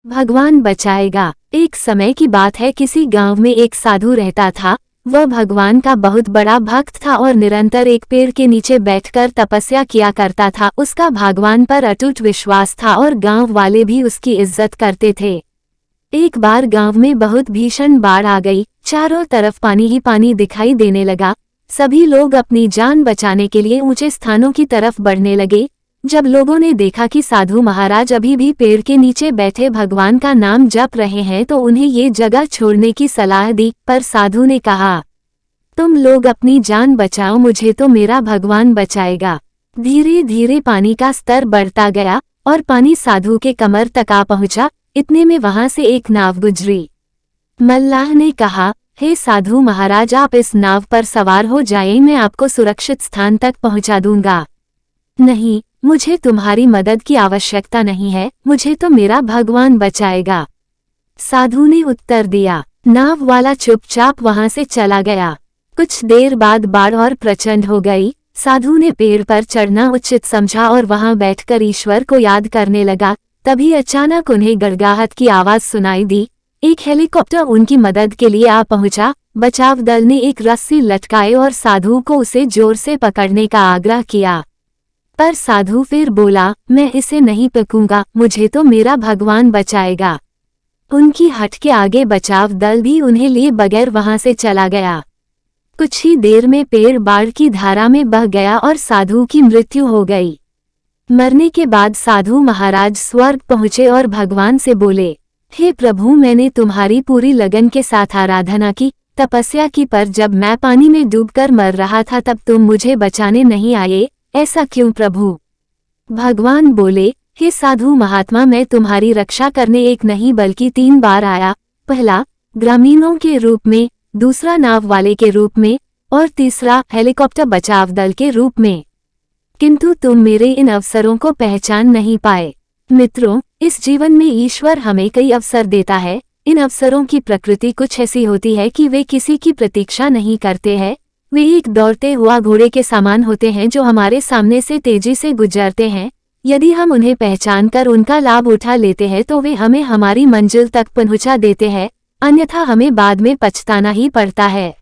भगवान बचाएगा। एक समय की बात है, किसी गांव में एक साधु रहता था। वह भगवान का बहुत बड़ा भक्त था और निरंतर एक पेड़ के नीचे बैठकर तपस्या किया करता था। उसका भगवान पर अटूट विश्वास था और गांव वाले भी उसकी इज्जत करते थे। एक बार गांव में बहुत भीषण बाढ़ आ गई। चारों तरफ पानी ही पानी दिखाई देने लगा। सभी लोग अपनी जान बचाने के लिए ऊंचे स्थानों की तरफ बढ़ने लगे। जब लोगों ने देखा कि साधु महाराज अभी भी पेड़ के नीचे बैठे भगवान का नाम जप रहे हैं तो उन्हें ये जगह छोड़ने की सलाह दी। पर साधु ने कहा, तुम लोग अपनी जान बचाओ, मुझे तो मेरा भगवान बचाएगा। धीरे धीरे पानी का स्तर बढ़ता गया और पानी साधु के कमर तक आ पहुंचा। इतने में वहां से एक नाव गुजरी। मल्लाह ने कहा, हे साधु महाराज, आप इस नाव पर सवार हो जाएं, मैं आपको सुरक्षित स्थान तक पहुंचा दूंगा। नहीं, मुझे तुम्हारी मदद की आवश्यकता नहीं है, मुझे तो मेरा भगवान बचाएगा, साधु ने उत्तर दिया। नाव वाला चुपचाप वहां से चला गया। कुछ देर बाद बाढ़ और प्रचंड हो गई। साधु ने पेड़ पर चढ़ना उचित समझा और वहां बैठकर ईश्वर को याद करने लगा। तभी अचानक उन्हें गड़गड़ाहट की आवाज सुनाई दी। एक हेलीकॉप्टर उनकी मदद के लिए आ पहुंचा। बचाव दल ने एक रस्सी लटकाई और साधु को उसे जोर से पकड़ने का आग्रह किया, पर साधु फिर बोला, मैं इसे नहीं पकड़ूंगा, मुझे तो मेरा भगवान बचाएगा। उनकी हट के आगे बचाव दल भी उन्हें लिए बगैर वहां से चला गया। कुछ ही देर में पेड़ बाढ़ की धारा में बह गया और साधु की मृत्यु हो गई। मरने के बाद साधु महाराज स्वर्ग पहुंचे और भगवान से बोले, हे प्रभु, मैंने तुम्हारी पूरी लगन के साथ आराधना की, तपस्या की, पर जब मैं पानी में डूबकर मर रहा था तब तुम मुझे बचाने नहीं आए, ऐसा क्यों प्रभु? भगवान बोले, हे साधु महात्मा, मैं तुम्हारी रक्षा करने एक नहीं बल्कि 3 बार आया। पहला ग्रामीणों के रूप में, दूसरा नाव वाले के रूप में और तीसरा हेलीकॉप्टर बचाव दल के रूप में, किंतु तुम मेरे इन अवसरों को पहचान नहीं पाए। मित्रों, इस जीवन में ईश्वर हमें कई अवसर देता है। इन अवसरों की प्रकृति कुछ ऐसी होती है कि वे किसी की प्रतीक्षा नहीं करते हैं। वे एक दौड़ते हुआ घोड़े के समान होते हैं जो हमारे सामने से तेजी से गुजरते हैं। यदि हम उन्हें पहचानकर उनका लाभ उठा लेते हैं तो वे हमें हमारी मंजिल तक पहुंचा देते हैं, अन्यथा हमें बाद में पछताना ही पड़ता है।